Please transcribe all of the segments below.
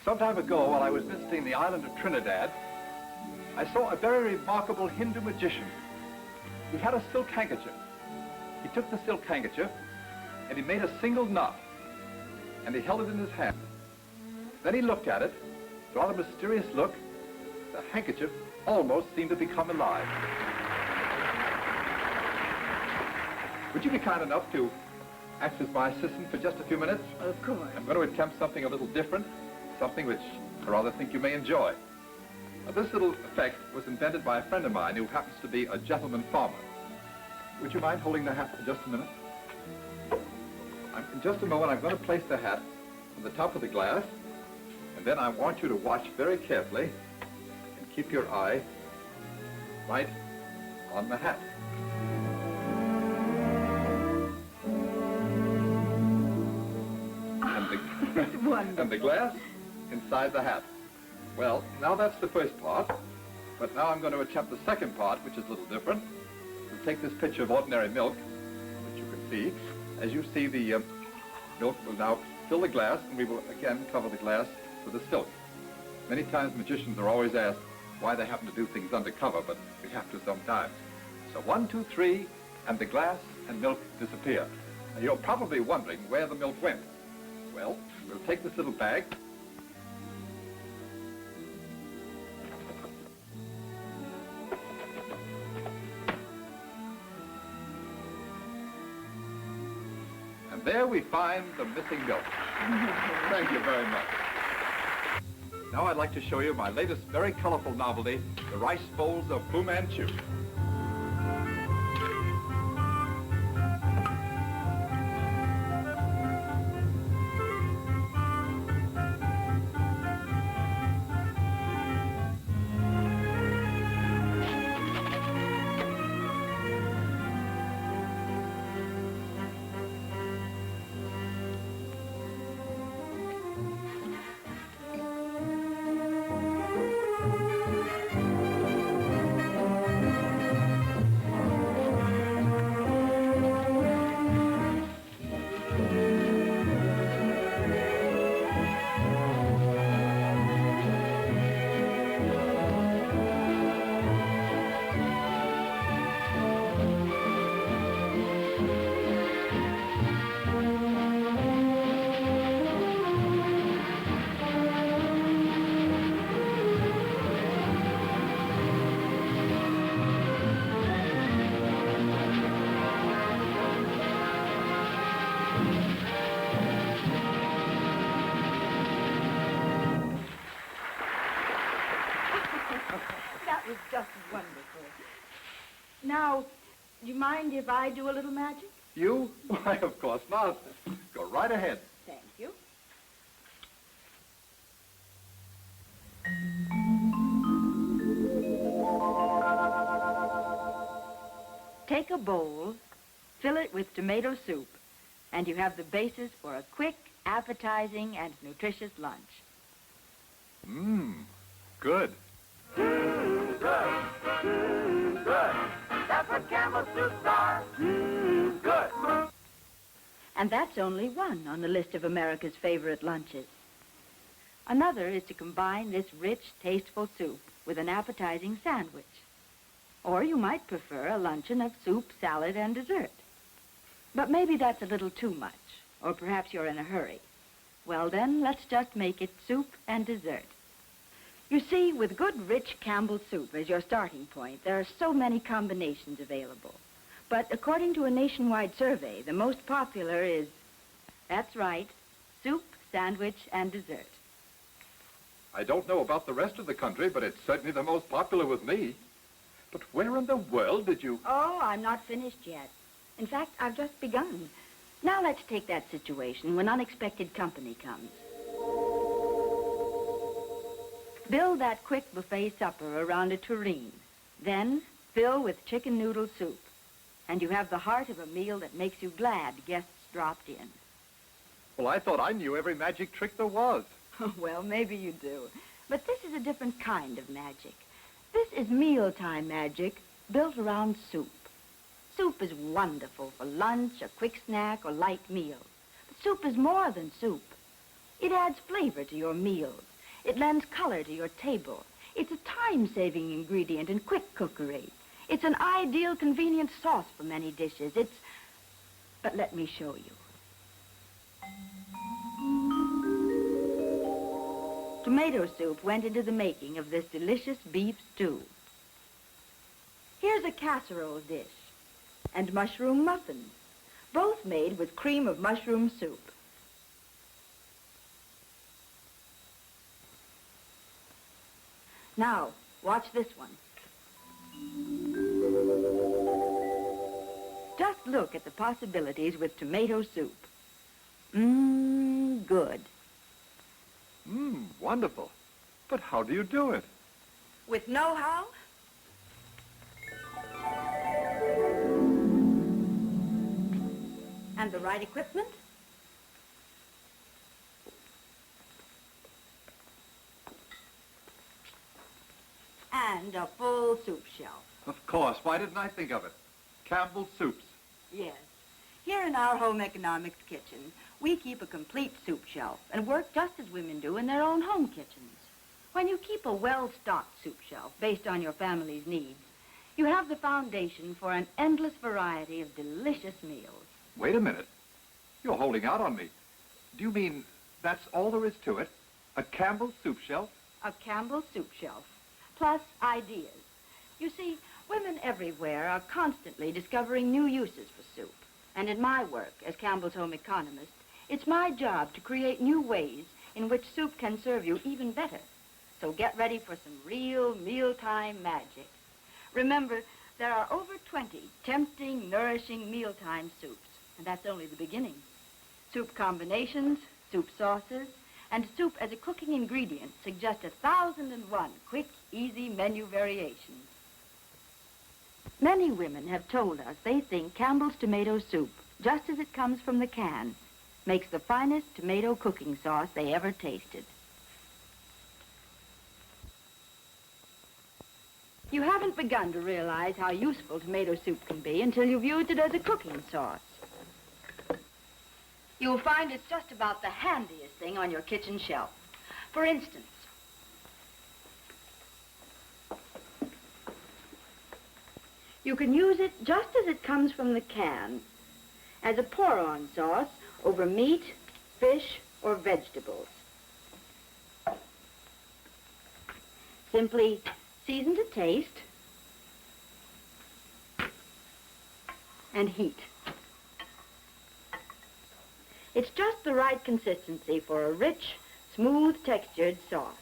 Some time ago, while I was visiting the island of Trinidad, I saw a very remarkable Hindu magician. He had a silk handkerchief. He took the silk handkerchief and he made a single knot, and he held it in his hand. Then he looked at it, rather mysterious look. The handkerchief almost seemed to become alive. Would you be kind enough to act as my assistant for just a few minutes? Of course. I'm going to attempt something a little different, something which I rather think you may enjoy. Now, this little effect was invented by a friend of mine who happens to be a gentleman farmer. Would you mind holding the hat for just a minute? In just a moment, I'm going to place the hat on the top of the glass, and then I want you to watch very carefully and keep your eye right on the hat. And the glass inside the hat. Well, now that's the first part, but now I'm going to attempt the second part, which is a little different. We'll take this pitcher of ordinary milk, which you can see. As you see, the milk will now fill the glass, and we will again cover the glass with the silk. Many times magicians are always asked why they happen to do things undercover, but we have to sometimes. So 1, 2, 3, and the glass and milk disappear. Now, you're probably wondering where the milk went. Well, we'll take this little bag. And there we find the missing milk. Thank you very much. Now I'd like to show you my latest very colorful novelty, the rice bowls of Fu Manchu. That was just wonderful. Now, do you mind if I do a little magic? You? Why, of course not. Go right ahead. Thank you. Take a bowl, fill it with tomato soup, and you have the basis for a quick, appetizing, and nutritious lunch. Mmm, good. Good. That's what Campbell Soups are. Good. And that's only one on the list of America's favorite lunches. Another is to combine this rich, tasteful soup with an appetizing sandwich. Or you might prefer a luncheon of soup, salad, and dessert. But maybe that's a little too much, or perhaps you're in a hurry. Well then, let's just make it soup and dessert. You see, with good, rich Campbell soup as your starting point, there are so many combinations available. But according to a nationwide survey, the most popular is, that's right, soup, sandwich, and dessert. I don't know about the rest of the country, but it's certainly the most popular with me. But where in the world did you... Oh, I'm not finished yet. In fact, I've just begun. Now let's take that situation when unexpected company comes. Build that quick buffet supper around a tureen. Then fill with chicken noodle soup. And you have the heart of a meal that makes you glad guests dropped in. Well, I thought I knew every magic trick there was. Well, maybe you do. But this is a different kind of magic. This is mealtime magic built around soup. Soup is wonderful for lunch, a quick snack, or light meals. But soup is more than soup. It adds flavor to your meals It lends color to your table. It's a time-saving ingredient in quick cookery. It's an ideal, convenient sauce for many dishes. But let me show you. Tomato soup went into the making of this delicious beef stew. Here's a casserole dish and mushroom muffins, both made with cream of mushroom soup. Now, watch this one. Just look at the possibilities with tomato soup. Good. Wonderful. But how do you do it? With know-how? And the right equipment? And a full soup shelf. Of course. Why didn't I think of it? Campbell Soups. Yes. Here in our home economics kitchen, we keep a complete soup shelf and work just as women do in their own home kitchens. When you keep a well-stocked soup shelf based on your family's needs, you have the foundation for an endless variety of delicious meals. Wait a minute. You're holding out on me. Do you mean that's all there is to it? A Campbell soup shelf? A Campbell soup shelf, plus ideas. You see, women everywhere are constantly discovering new uses for soup. And in my work as Campbell's home economist, it's my job to create new ways in which soup can serve you even better. So get ready for some real mealtime magic. Remember, there are over 20 tempting, nourishing mealtime soups, and that's only the beginning. Soup combinations, soup sauces, and soup as a cooking ingredient suggest 1,001 quick, easy menu variations. Many women have told us they think Campbell's tomato soup, just as it comes from the can, makes the finest tomato cooking sauce they ever tasted. You haven't begun to realize how useful tomato soup can be until you've used it as a cooking sauce. You'll find it's just about the handiest thing on your kitchen shelf. For instance, you can use it just as it comes from the can, as a pour-on sauce over meat, fish, or vegetables. Simply season to taste and heat. It's just the right consistency for a rich, smooth-textured sauce.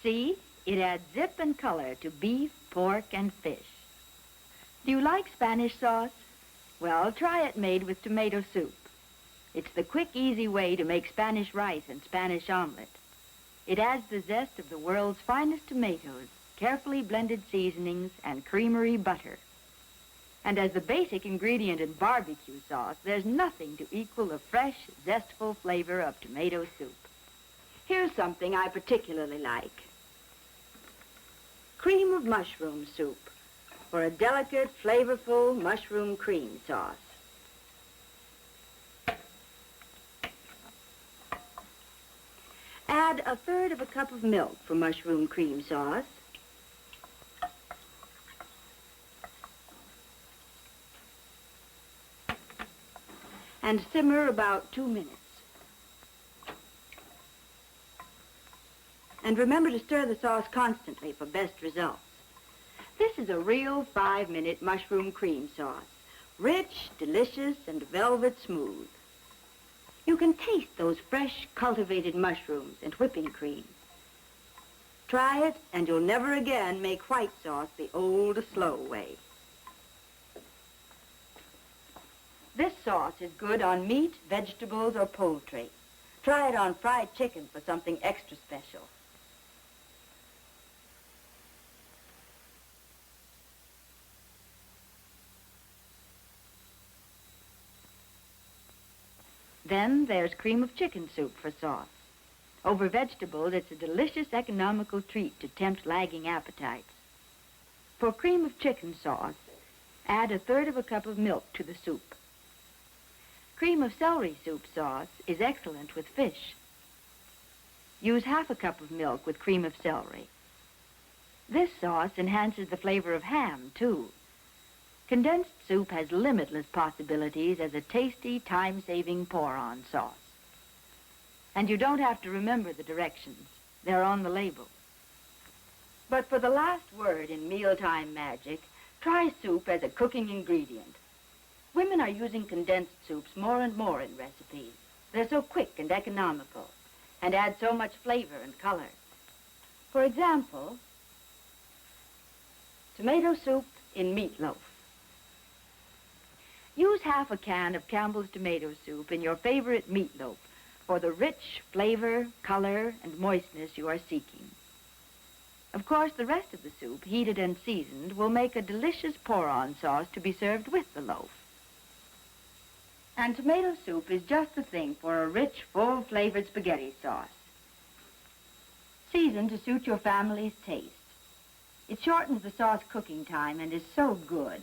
See, it adds zip and color to beef, pork, and fish. Do you like Spanish sauce? Well, try it made with tomato soup. It's the quick, easy way to make Spanish rice and Spanish omelet. It adds the zest of the world's finest tomatoes, carefully blended seasonings, and creamery butter. And as the basic ingredient in barbecue sauce, there's nothing to equal the fresh, zestful flavor of tomato soup. Here's something I particularly like. Cream of mushroom soup for a delicate, flavorful mushroom cream sauce. Add 1/3 of a cup of milk for mushroom cream sauce. And simmer about 2 minutes. And remember to stir the sauce constantly for best results. This is a real 5-minute mushroom cream sauce. Rich, delicious, and velvet smooth. You can taste those fresh, cultivated mushrooms and whipping cream. Try it, and you'll never again make white sauce the old, slow way. This sauce is good on meat, vegetables, or poultry. Try it on fried chicken for something extra special. Then there's cream of chicken soup for sauce. Over vegetables, it's a delicious economical treat to tempt lagging appetites. For cream of chicken sauce, add 1/3 cup of milk to the soup. Cream of celery soup sauce is excellent with fish. Use 1/2 cup of milk with cream of celery. This sauce enhances the flavor of ham, too. Condensed soup has limitless possibilities as a tasty, time-saving pour-on sauce. And you don't have to remember the directions. They're on the label. But for the last word in mealtime magic, try soup as a cooking ingredient. Women are using condensed soups more and more in recipes. They're so quick and economical and add so much flavor and color. For example, tomato soup in meatloaf. Use 1/2 can of Campbell's tomato soup in your favorite meatloaf for the rich flavor, color, and moistness you are seeking. Of course, the rest of the soup, heated and seasoned, will make a delicious pour-on sauce to be served with the loaf. And tomato soup is just the thing for a rich, full-flavored spaghetti sauce. Season to suit your family's taste. It shortens the sauce cooking time and is so good.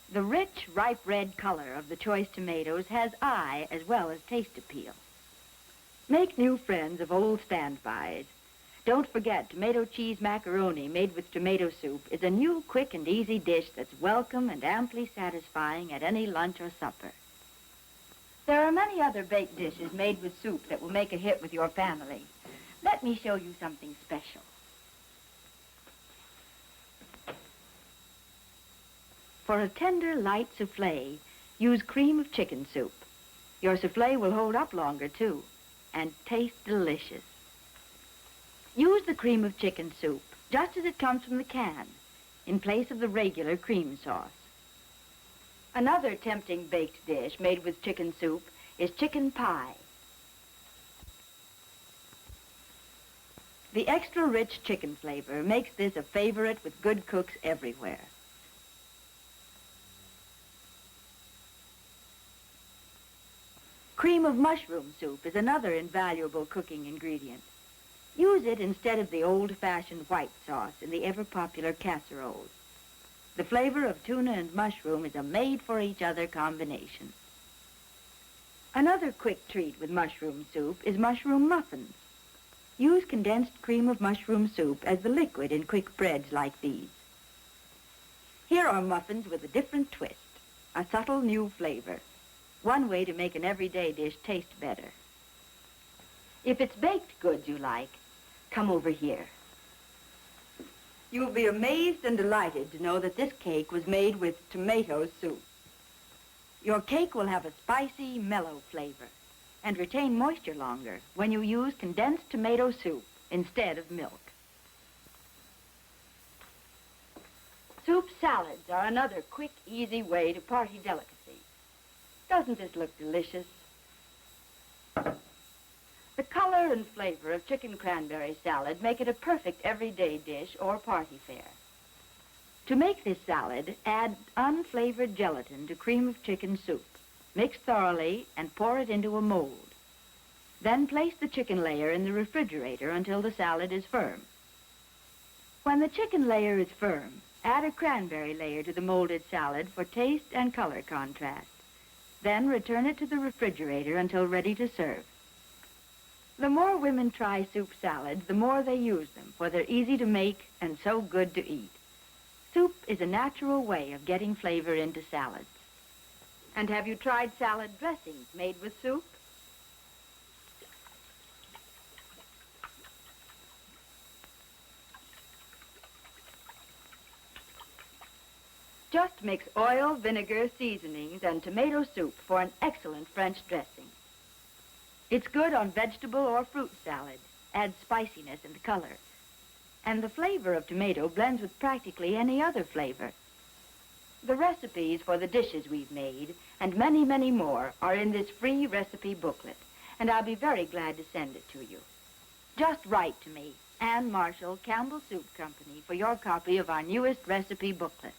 The rich, ripe red color of the choice tomatoes has eye as well as taste appeal. Make new friends of old standbys. Don't forget, tomato cheese macaroni made with tomato soup is a new, quick, and easy dish that's welcome and amply satisfying at any lunch or supper. There are many other baked dishes made with soup that will make a hit with your family. Let me show you something special. For a tender, light souffle, use cream of chicken soup. Your souffle will hold up longer, too, and taste delicious. Use the cream of chicken soup, just as it comes from the can, in place of the regular cream sauce. Another tempting baked dish made with chicken soup is chicken pie. The extra rich chicken flavor makes this a favorite with good cooks everywhere. Cream of mushroom soup is another invaluable cooking ingredient. Use it instead of the old-fashioned white sauce in the ever-popular casseroles. The flavor of tuna and mushroom is a made-for-each-other combination. Another quick treat with mushroom soup is mushroom muffins. Use condensed cream of mushroom soup as the liquid in quick breads like these. Here are muffins with a different twist, a subtle new flavor. One way to make an everyday dish taste better. If it's baked goods you like, come over here. You'll be amazed and delighted to know that this cake was made with tomato soup. Your cake will have a spicy, mellow flavor and retain moisture longer when you use condensed tomato soup instead of milk. Soup salads are another quick, easy way to party delicacy. Doesn't this look delicious? The color and flavor of chicken cranberry salad make it a perfect everyday dish or party fare. To make this salad, add unflavored gelatin to cream of chicken soup. Mix thoroughly and pour it into a mold. Then place the chicken layer in the refrigerator until the salad is firm. When the chicken layer is firm, add a cranberry layer to the molded salad for taste and color contrast. Then return it to the refrigerator until ready to serve. The more women try soup salads, the more they use them, for they're easy to make and so good to eat. Soup is a natural way of getting flavor into salads. And have you tried salad dressings made with soup? Just mix oil, vinegar, seasonings, and tomato soup for an excellent French dressing. It's good on vegetable or fruit salad, adds spiciness and color. And the flavor of tomato blends with practically any other flavor. The recipes for the dishes we've made, and many, many more, are in this free recipe booklet, and I'll be very glad to send it to you. Just write to me, Ann Marshall, Campbell Soup Company, for your copy of our newest recipe booklet.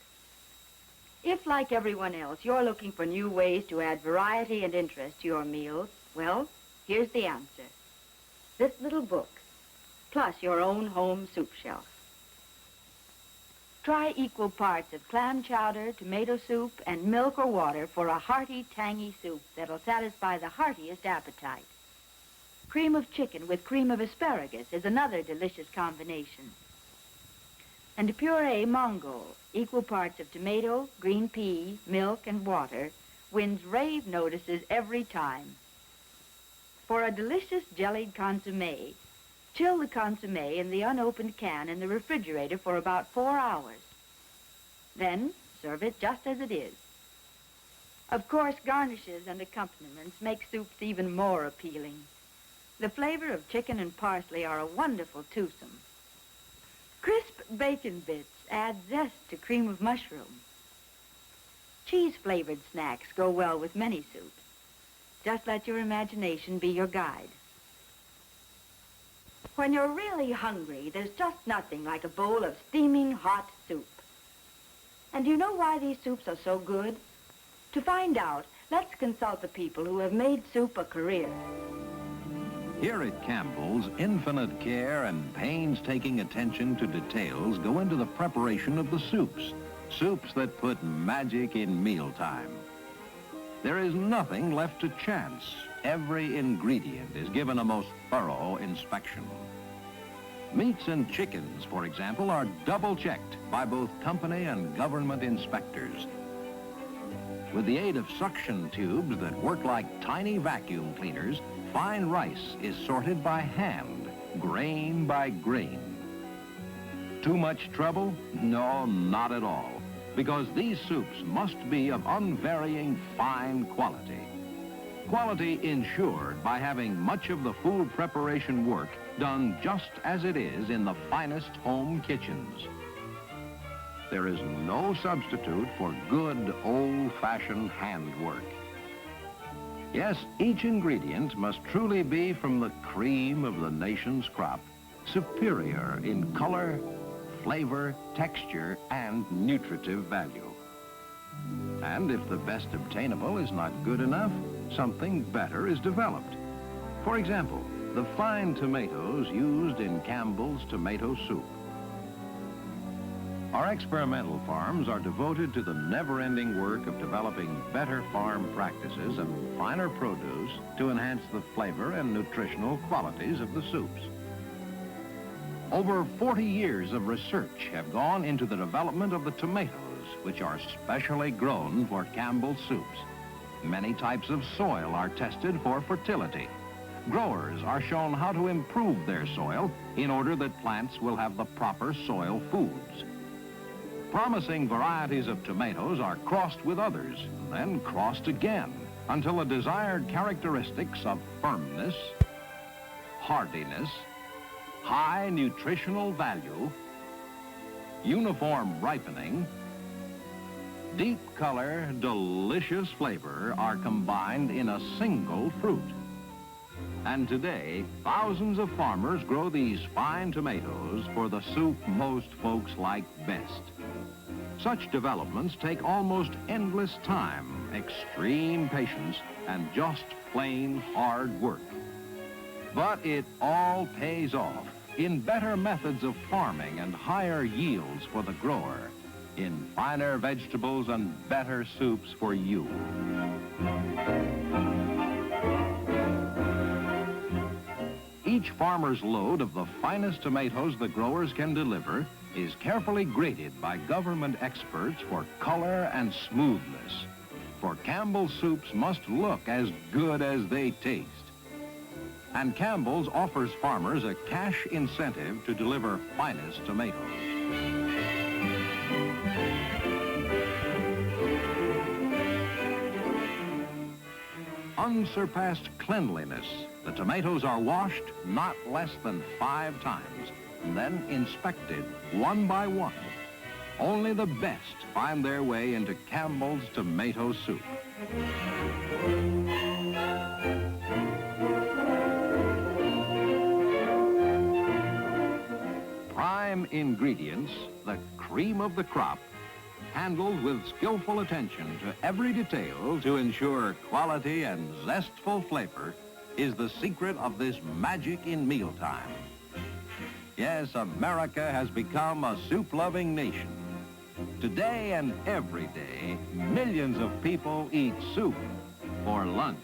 If, like everyone else, you're looking for new ways to add variety and interest to your meals, well, here's the answer. This little book, plus your own home soup shelf. Try equal parts of clam chowder, tomato soup, and milk or water for a hearty, tangy soup that'll satisfy the heartiest appetite. Cream of chicken with cream of asparagus is another delicious combination. And puree mongol, equal parts of tomato, green pea, milk, and water, wins rave notices every time. For a delicious jellied consommé, chill the consommé in the unopened can in the refrigerator for about 4 hours. Then serve it just as it is. Of course, garnishes and accompaniments make soups even more appealing. The flavor of chicken and parsley are a wonderful twosome. Crisp bacon bits add zest to cream of mushroom. Cheese-flavored snacks go well with many soups. Just let your imagination be your guide. When you're really hungry, there's just nothing like a bowl of steaming hot soup. And do you know why these soups are so good? To find out, let's consult the people who have made soup a career. Here at Campbell's, infinite care and painstaking attention to details go into the preparation of the soups. Soups that put magic in mealtime. There is nothing left to chance. Every ingredient is given a most thorough inspection. Meats and chickens, for example, are double-checked by both company and government inspectors. With the aid of suction tubes that work like tiny vacuum cleaners, fine rice is sorted by hand, grain by grain. Too much trouble? No, not at all. Because these soups must be of unvarying fine quality. Quality ensured by having much of the food preparation work done just as it is in the finest home kitchens. There is no substitute for good old-fashioned handwork. Yes, each ingredient must truly be from the cream of the nation's crop, superior in color, flavor, texture, and nutritive value. And if the best obtainable is not good enough, something better is developed. For example, the fine tomatoes used in Campbell's tomato soup. Our experimental farms are devoted to the never-ending work of developing better farm practices and finer produce to enhance the flavor and nutritional qualities of the soups. Over 40 years of research have gone into the development of the tomatoes, which are specially grown for Campbell's soups. Many types of soil are tested for fertility. Growers are shown how to improve their soil in order that plants will have the proper soil foods. Promising varieties of tomatoes are crossed with others, and then crossed again, until the desired characteristics of firmness, hardiness, high nutritional value, uniform ripening, deep color, delicious flavor are combined in a single fruit. And today, thousands of farmers grow these fine tomatoes for the soup most folks like best. Such developments take almost endless time, extreme patience, and just plain hard work. But it all pays off in better methods of farming and higher yields for the grower, in finer vegetables and better soups for you. Each farmer's load of the finest tomatoes the growers can deliver is carefully graded by government experts for color and smoothness. For Campbell's soups must look as good as they taste. And Campbell's offers farmers a cash incentive to deliver finest tomatoes. Unsurpassed cleanliness. The tomatoes are washed not less than 5 times, and then inspected one by one. Only the best find their way into Campbell's tomato soup. Prime ingredients, the cream of the crop, handled with skillful attention to every detail to ensure quality and zestful flavor, is the secret of this magic in mealtime. Yes, America has become a soup-loving nation, Today and every day, millions of people eat soup for lunch.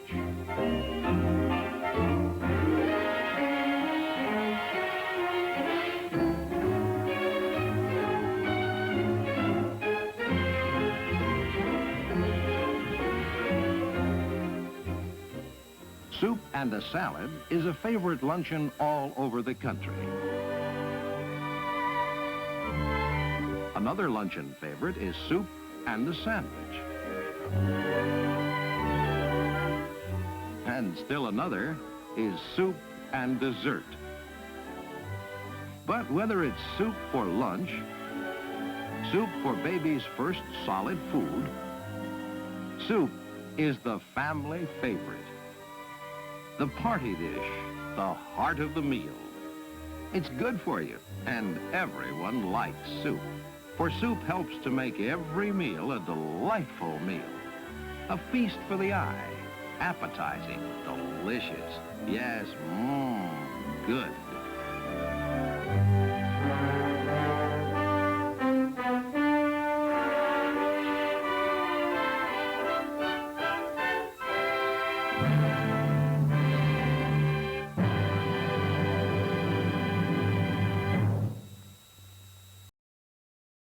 Soup and a salad is a favorite luncheon all over the country. Another luncheon favorite is soup and a sandwich. And still another is soup and dessert. But whether it's soup for lunch, soup for baby's first solid food, soup is the family favorite. The party dish, the heart of the meal. It's good for you, and everyone likes soup. For soup helps to make every meal a delightful meal. A feast for the eye, appetizing, delicious. Yes, good.